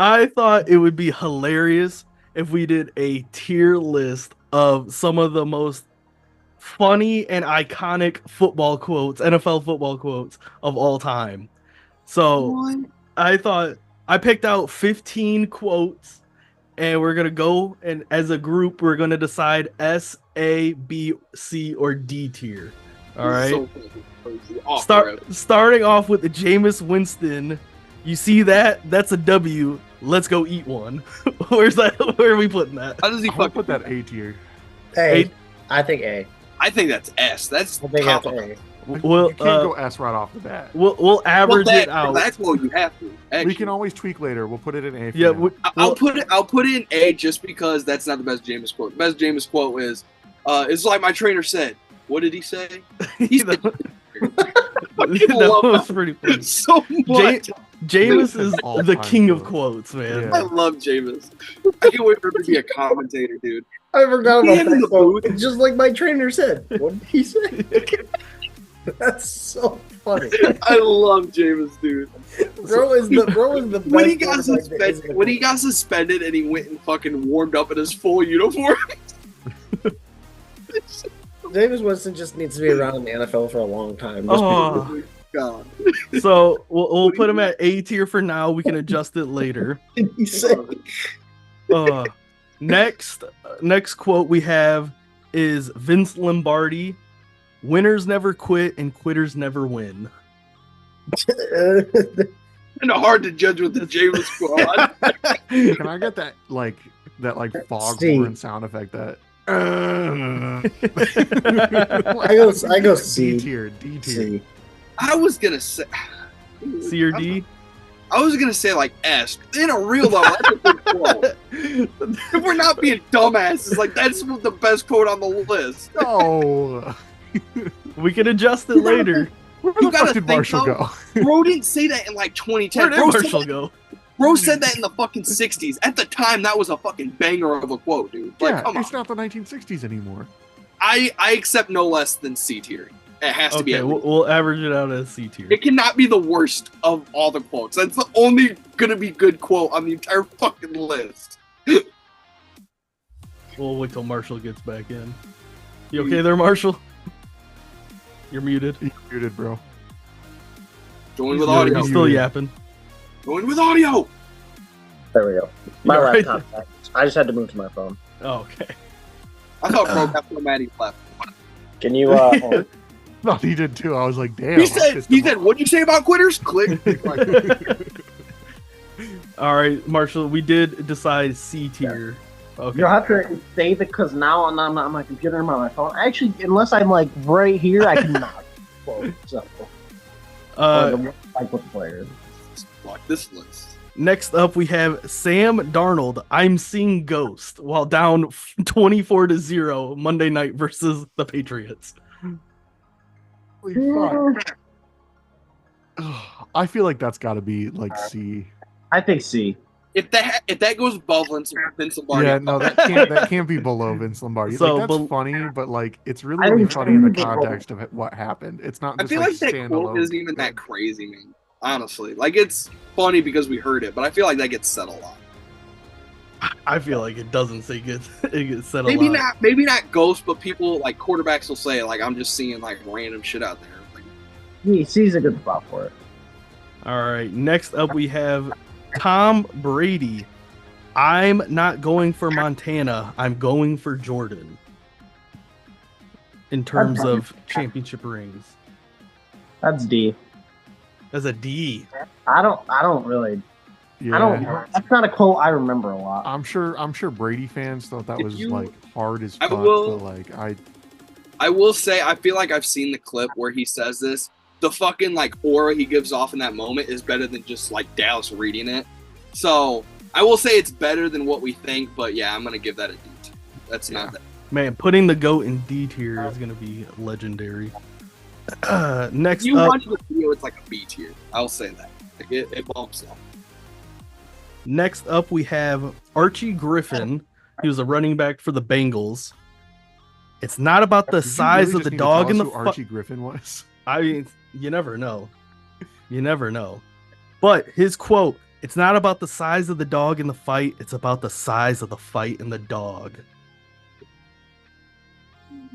I thought it would be hilarious if we did a tier list of some of the most funny and iconic football quotes, NFL football quotes of all time. So What? I thought I picked out 15 quotes, and we're gonna go and as a group we're gonna decide S, A, B, C, or D tier. All This is right. so fucking crazy. Off the rip. Starting off with the Jameis Winston. You see that? That's a W. Let's go eat one. Where's that? Where are we putting that? How does he I'm gonna fucking put that A tier. A. I think A. I think that's S. That's I think top that's of A. We'll You can't go S right off the bat. we'll average it out. That's what you have to. Actually. We can always tweak later. We'll put it in A. For Yeah, now. I'll put it in A just because that's not the best Jameis quote. The best Jameis quote is, "It's like my trainer said." What did he say? He's that love was that. pretty funny. so much. Jameis is All the time king of quote. quotes, man. Yeah. I love Jameis. I can't wait for him to be a commentator, dude. I forgot about Man in that the quote. booth. It's just like my trainer said. What did he say? That's so funny. I love Jameis, dude. Bro is the When he best got quarterback that isn't suspended, a when he got suspended and he went and fucking warmed up in his full uniform. Jameis Winston just needs to be around in the NFL for a long time. Just Oh, God. so we'll put him at A tier for now. We can adjust it later. because he said, Next quote we have is Vince Lombardi. Winners never quit and quitters never win. Kind of hard to judge with the Jameis squad. Can I get that C. foghorn sound effect? That. I go D C. tier. D tier. C. I was gonna say C or D? I was gonna say like S. In a real though, that's a good quote. If we're not being dumbasses, like that's the best quote on the list. No. We can adjust it later. Where You the gotta fuck did think, Marshall though. go? Bro didn't say that in like 2010. Where did Marshall go? Bro said that in the fucking 60s. At the time, that was a fucking banger of a quote, dude. Like, Yeah, come on. it's not the 1960s anymore. I accept no less than C tier. It has to be. Okay, we'll average it out as C tier. It cannot be the worst of all the quotes. That's the only gonna be good quote on the entire fucking list. We'll wait till Marshall gets back in. You okay there, Marshall? You're muted. You're muted, bro. Join with audio. He's still yapping. Join with audio. There we go. My You're right. laptop. I just had to move to my phone. Oh, okay. I thought bro got so mad he left. Can you? Hold? No, he did too. I was like, damn. He said, "What'd you say about quitters?" Click. All right, Marshall, we did decide C tier. Okay. You'll have to save it because now I'm not on my computer. I'm on my phone. Actually, unless I'm like right here, I cannot quote. So, like with the players. Fuck this list. Next up, we have Sam Darnold. I'm seeing Ghost while down 24-0 Monday night versus the Patriots. Holy fuck. I feel like that's got to be like C. I think C. If that goes above Vince Lombardi, Yeah, no, that can't be below Vince Lombardi. So, like, that's funny, but like it's I really only think funny in the it's below. context of what happened. It's not I just feel like that quote standalone. isn't even that crazy, man. Honestly, like it's funny because we heard it, but I feel like that gets said a lot. I feel like it doesn't say good. It gets said a Maybe lot. maybe not ghost, but people like quarterbacks will say like, "I'm just seeing like random shit out there." Like, C's a good spot for it. All right. Next up, we have Tom Brady. I'm not going for Montana. I'm going for Jordan. In terms of championship rings, That's D. that's a D. I don't really. Yeah. I don't. That's not a quote I remember a lot. I'm sure Brady fans thought that If was you- like hard as I fuck, will- but like I will say, I feel like I've seen the clip where he says this. The fucking like aura he gives off in that moment is better than just like Dallas reading it. So I will say it's better than what we think, but yeah, I'm gonna give that a D. That's not that. Man, putting the GOAT in D tier is gonna be legendary. Next If you up, watch the video, it's like a B tier. I'll say that. Like, it bumps up. next up we have Archie Griffin. He was a running back for the Bengals. It's not about the Did you size really of the just need to dog tell in us the who Archie Griffin was. I mean, you never know. You never know. But his quote, It's not about the size of the dog in the fight. It's about the size of the fight in the dog.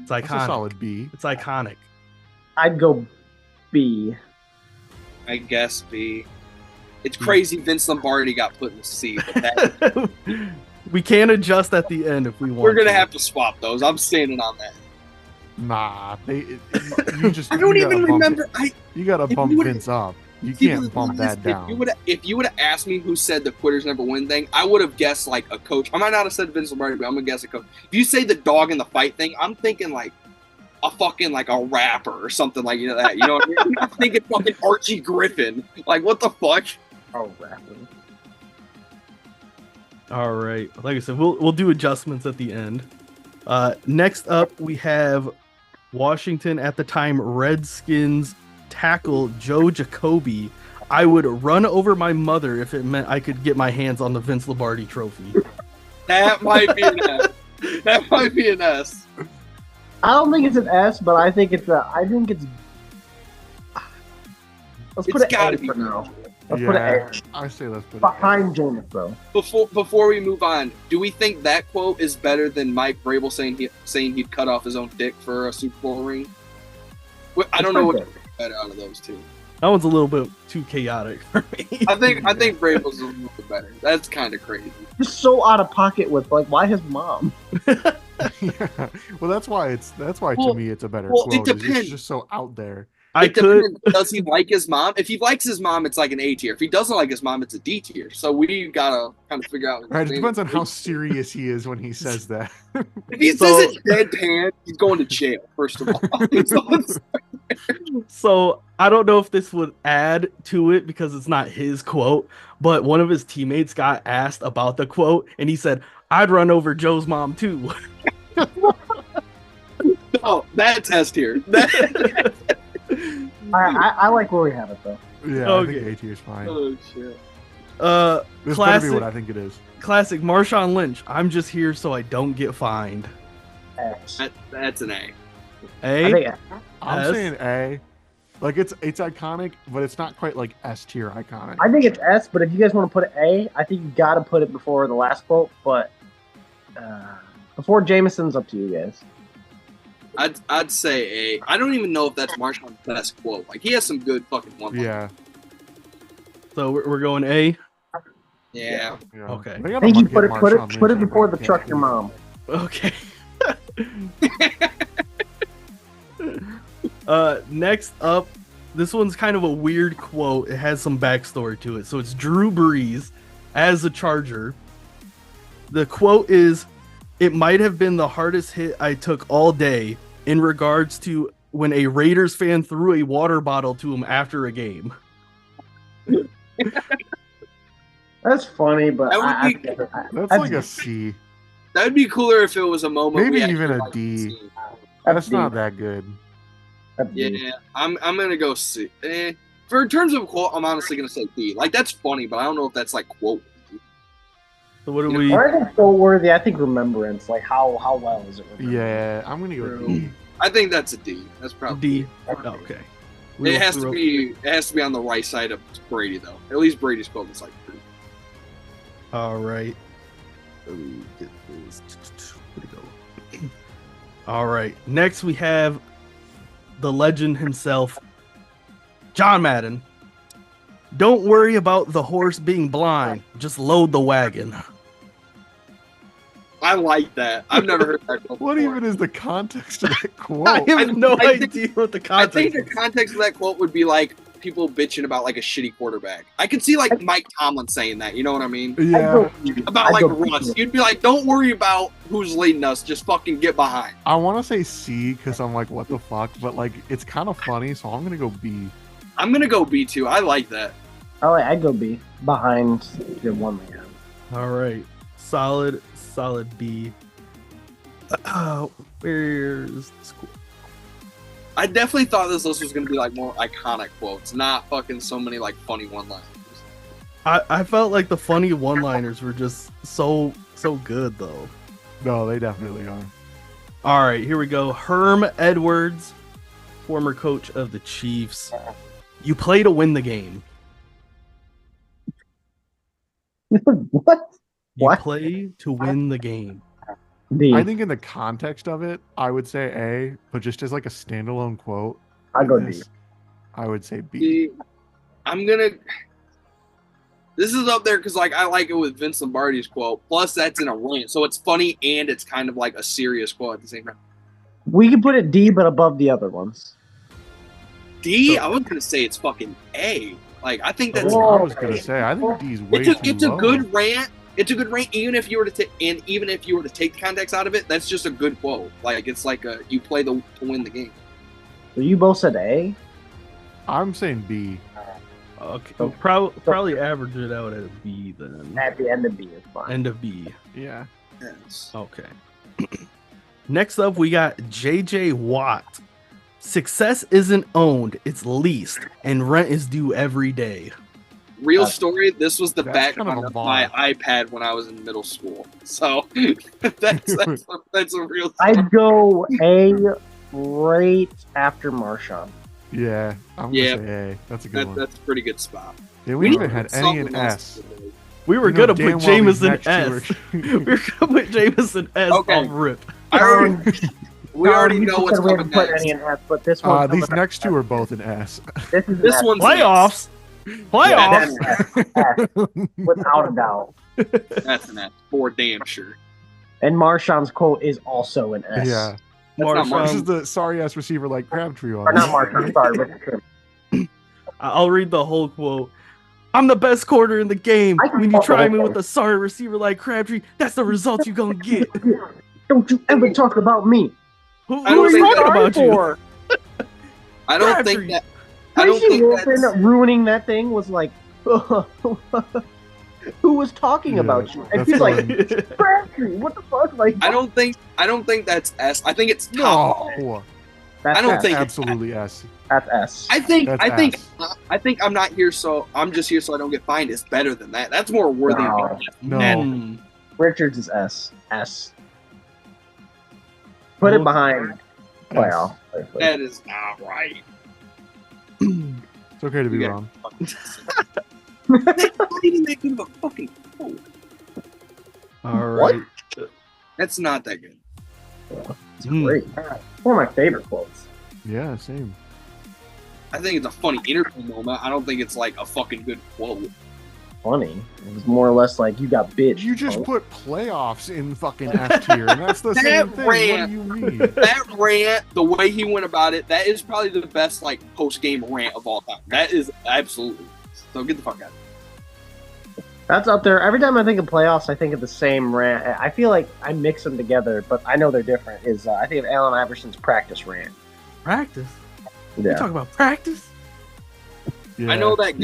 It's That's a iconic. solid B. It's iconic. I'd go B. I guess B. It's crazy Vince Lombardi got put in the C, but that, We can adjust at the end if we want. we're gonna have to swap those. I'm standing on that. Nah, you just. I don't you gotta even bump remember. You gotta if you bump would've- Vince up. You See, can't the bump thing is, that down. If you would have asked me who said the quitters never win thing, I would have guessed like a coach. I might not have said Vince Lombardi, but I'm gonna guess a coach. If you say the dog in the fight thing, I'm thinking like a fucking like a rapper or something like that. You know what I mean? I'm thinking fucking Archie Griffin. Like what the fuck? Oh, rapper. All right. Like I said, we'll do adjustments at the end. Next up, we have Washington at the time Redskins tackle Joe Jacoby. I would run over my mother if it meant I could get my hands on the Vince Lombardi trophy. That might be an S. That might be an S. I don't think it's an S, but I think it's a. I think it's. Let's put It's it gotta A be for now. Let's put it Yeah, A. I say let's put it Behind Jameis, though. Before we move on, do we think that quote is better than Mike Vrabel saying he'd cut off his own dick for a Super Bowl ring? I don't know what's better out of those two. That one's a little bit too chaotic for me. I think Vrabel's a little bit better. That's kind of crazy. Just so out of pocket with like, why his mom? Yeah. Well, that's why Well- to me it's a better well, it quote. It's depends. just so out there. I It could. depends. Does he like his mom? If he likes his mom, it's like an A tier. If he doesn't like his mom, it's a D tier. So we gotta kind of figure out. Right, it depends on how serious he is when he says that. If he So- says it's deadpan, he's going to jail. First of all, So I don't know if this would add to it because it's not his quote, but one of his teammates got asked about the quote, and he said, "I'd run over Joe's mom too." oh, that's S tier. I like where we have it though. Yeah, Okay. I think A tier is fine. Oh shit. This better be Classic, what I think it is. classic Marshawn Lynch. I'm just here so I don't get fined. S. That's an A. I A. think I'm S? saying A. Like it's iconic, but it's not quite like S tier iconic. I think it's S, but if you guys want to put it A, I think you got to put it before the last quote. But before Jameson's, up to you guys. I'd say A. I don't even know if that's Marshawn's best quote. Like he has some good fucking one. Yeah. So we're going A. Yeah. Yeah. Okay. They I gotta think you market put it Marshawn Lynch before in the truck your campaign. mom. Okay. Next up, this one's kind of a weird quote. It has some backstory to it. So it's Drew Brees as a Charger. The quote is, "It might have been the hardest hit I took all day," in regards to when a Raiders fan threw a water bottle to him after a game. That's funny, but That would I be- That's I'd- like a C. That'd be cooler if it was a moment. Maybe we even actually a liked D. to see. That's D. not that good. That's D. Yeah, I'm gonna go C. For in terms of quote, I'm honestly gonna say D. Like that's funny, but I don't know if that's like quote. So what do Yeah. we? Or I think so worthy. I think remembrance. Like how well is it? remembered? Yeah, I'm gonna go D. I think that's a D. That's probably D. Okay. It has to be. It has to be on the right side of Brady, though. At least Brady's quote is like. All right. Let me get this. Where'd it go? All right. Next, we have the legend himself, John Madden. "Don't worry about the horse being blind. Just load the wagon." I like that. I've never heard that quote. What before. even is the context of that I quote? have no I think- idea what the I think context the context of that quote would be like people bitching about like a shitty quarterback. I could see like Mike Tomlin saying that. You know what I mean? I'd Yeah, go B. About I'd like go B. Russ, you'd be like, "Don't worry about who's leading us. Just fucking get behind." I want to say C because I'm like, what the fuck? But like, it's kind of funny, so I'm gonna go B. I'm gonna go B too. I like that. Oh, I'd go B behind the one we have. All right. Solid B. Where's the school? I definitely thought this list was gonna be like more iconic quotes, not fucking so many like funny one-liners. I felt like the funny one-liners were just so good though. No, they definitely are. All right, here we go. Herm Edwards, former coach of the Chiefs. "You play to win the game." What? You What? play to win the game. D. I think in the context of it, I would say A, but just as like a standalone quote, I'll go this, D. I would say B. See, I'm gonna. This is up there because like I like it with Vince Lombardi's quote. Plus, that's in a rant, so it's funny and it's kind of like a serious quote at the same time. We can put it D, but above the other ones. D, I was gonna say it's fucking A. Like I think that's. That's what I was gonna say. I think D is way too It's a low. good rant. It's a good rant, even if you were to take the context out of it, that's just a good quote. Like it's like you play to win the game. So you both said A? I'm saying B. Okay, probably average it out at a B then. At the end of B is fine. End of B. Yeah. Yes. Okay. Next up, we got JJ Watt. Success isn't owned, it's leased, and rent is due every day. Real story. This was the That's background kind of a of bar. my iPad when I was in middle school. So that's a real. Story. I'd go A right after Marshawn. Yeah. I'm Yeah. gonna say A. That's a good one. That's a pretty good spot. Yeah, we even had any Something in else S. to do. We were You know gonna damn put well these Jameson next two S. are- We were gonna put Jameson S Okay. on rip. I already, we already You know said what's we coming haven't put next. any in S, but this one. These next two are both in S. This one's Playoffs. Playoffs. S, without a doubt. That's an S for damn sure. And Marshawn's quote is also an S. Yeah. That's not Marshawn. This is the sorry ass receiver like Crabtree on. Or not Marshawn, sorry, Richard Sherman. I'll read the whole quote. I'm the best quarter in the game. I can When you fuck try with me that. with a sorry receiver like Crabtree, that's the result you gonna get. Don't you ever talk about me. Who I don't are you think talking that- about you? I don't Crabtree. think that. I don't Tracy think Wolfen that's. ruining that thing was like, who was talking Yeah, about you? And that's he's like, fine. Crabtree, what the fuck? Like, I don't think that's S. I think it's top. No. that's I don't S. think- Absolutely S. That's S. I think That's I think I'm not here so I'm just here so I don't get fined is better than that. That's more worthy No. of me. No. Mm. Richards is S. S. Put it behind playoff. That is not right. It's okay to be You wrong. That's not even that good of a fucking quote. All right. That's not that good. It's great. One of my favorite quotes. Yeah, same. I think it's a funny interview moment. I don't think it's like a fucking good quote. Funny. It was more or less like, you got bitch. You just bro. put playoffs in fucking S tier, and that's the That same thing. rant. What do you mean? That rant, the way he went about it, that is probably the best like post game rant of all time. That is absolutely. So get the fuck out. That's up there. Every time I think of playoffs, I think of the same rant. I feel like I mix them together, but I know they're different. I think of Allen Iverson's practice rant. Practice. You Yeah. talking about practice? Yeah. I know that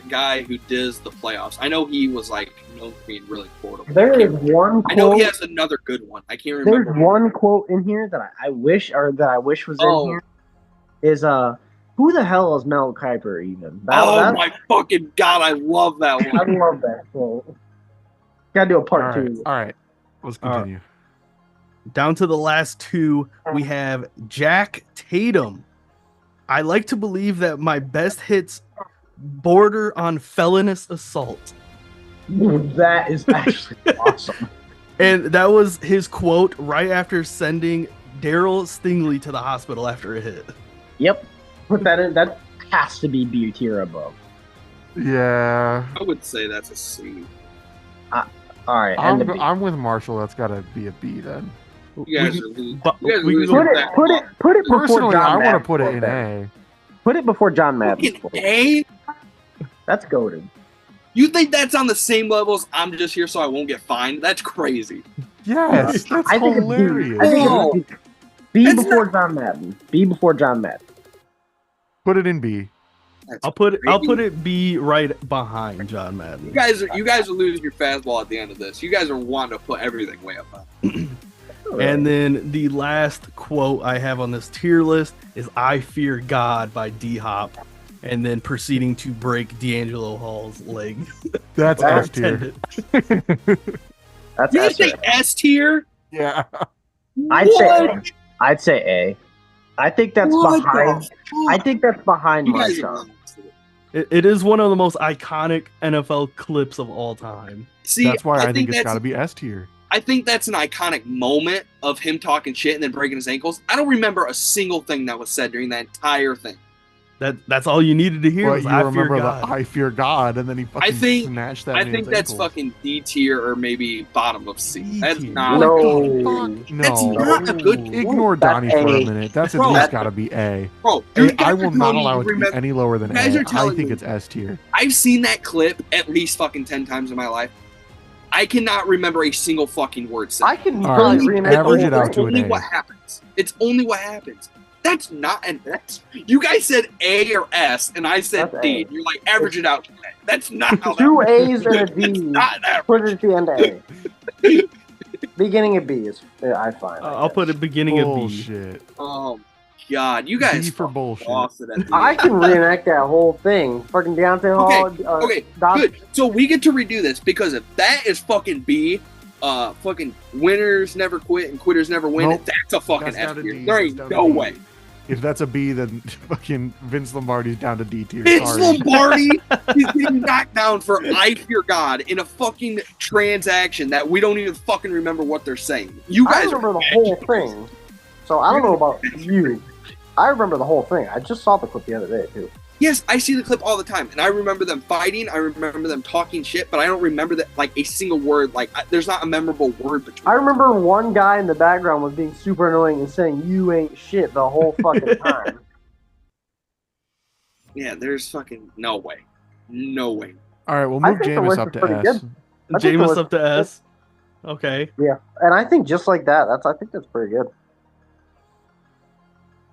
guy who does the playoffs. I know he was like known for being really quotable. There is one I know he quote. has another good one. I can't There's remember. one quote in here that I wish was Oh. in here. Is who the hell is Mel Kiper even? Oh my fucking god, I love that I one. love that quote. Gotta do a All part right. two. All right. Let's All right. continue. Down to the last two, we have Jack Tatum. I like to believe that my best hits border on felonious assault. That is actually awesome. And that was his quote right after sending Daryl Stingley to the hospital after a hit. Yep. Put that in. That has to be B tier above. Yeah. I would say that's a C. All right. And the B. I'm with Marshall. That's got to be a B then. You guys We- are losing. but You guys are we can losing go- that Put it before Personally, John I want to Madden put it quote in then. A. Put it before John Madden's Fucking quote. A? That's goaded. You think that's on the same level as I'm just here so I won't get fined? That's crazy. Yes, that's I think it's B. hilarious. I think No. it's B. B That's before John Madden. B before John Madden. Put it in B. That's I'll put crazy. it B right behind John Madden. You guys are losing your fastball at the end of this. You guys are wanting to put everything way up high. And then the last quote I have on this tier list is "I fear God" by D Hop, and then proceeding to break D'Angelo Hall's leg. That's Or S tier. tendon. That's You S say S tier? Yeah. I'd say What? A. I'd say A. I think that's What behind. the fuck? I think that's behind You guys are Marshawn. nuts. It is one of the most iconic NFL clips of all time. See, That's why I think it's that's- got to be S tier. I think that's an iconic moment of him talking shit and then breaking his ankles. I don't remember a single thing that was said during that entire thing. That's all you needed to hear. But Was, you I remember fear the God. I fear God, and then he fucking snatched that. I man's think that's ankles. fucking D tier or maybe bottom of C. D That's tier. not. No. Fuck, no. That's not a good. Ignore That's Donnie for A. a minute. That's at Bro, least that's- got to be A. Bro, Hey, you I guys will are not telling me allow you it to be remember- any lower than you guys A. are I telling think me- it's S tier. I've seen that clip at least fucking 10 times in my life. I cannot remember a single fucking word said. I can All probably right, reenact the average whole it out thing. to an only A. what happens. It's only what happens. That's not an that's you guys said A or S and I said That's D. A. You're like average it out to A. That's not how that Two works. A's and a D. That's not average. Put it at the end of A. Beginning of B is I find. I'll put it beginning of B. Bullshit. Oh God, you guys B for fucking bullshit. lost it at the I end. can reenact that whole thing. Fucking Deontay Hall. Okay, Doc- good. So we get to redo this because if that is fucking B, fucking winners never quit and quitters never win. Nope. That's a fucking That's F down to tier. D. There That's ain't down to no D. way. If that's a B, then fucking Vince Lombardi's down to D tier. Vince Sorry. Lombardi is getting knocked down for I fear God in a fucking transaction that we don't even fucking remember what they're saying. You I guys remember are the whole thing. So I don't know about you. I remember the whole thing. I just saw the clip the other day too. Yes, I see the clip all the time, and I remember them fighting. I remember them talking shit, but I don't remember that like a single word. Like there's not a memorable word between. I remember one guy in the background was being super annoying and saying "you ain't shit" the whole fucking time. Yeah, there's fucking no way, no way. All right, we'll I move think the Jameis list up is to pretty S. good. I think it Jameis was- up to S. Okay. Yeah, and I think just like that, I think that's pretty good.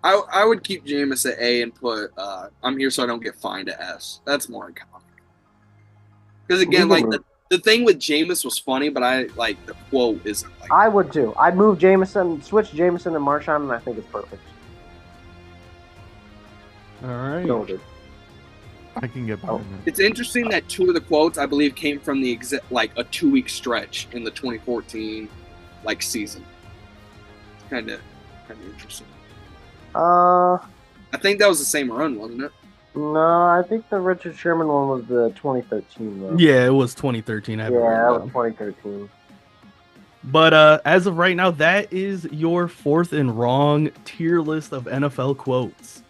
I would keep Jameis at A and put I'm here so I don't get fined at S. That's more iconic. Because again, like the thing with Jameis was funny, but I like the quote isn't like. I would too. I'd move Jameson, switch Jameson and Marshawn, and I think it's perfect. All right. Noted. I can get behind that. It's interesting that two of the quotes I believe came from the like a 2-week stretch in the 2014 like season. Kind of interesting. I think that was the same run, wasn't it? No, I think the Richard Sherman one was the 2013 one. Yeah, it was 2013. I have it Yeah, written that was down. 2013. But as of right now, that is your fourth and wrong tier list of NFL quotes.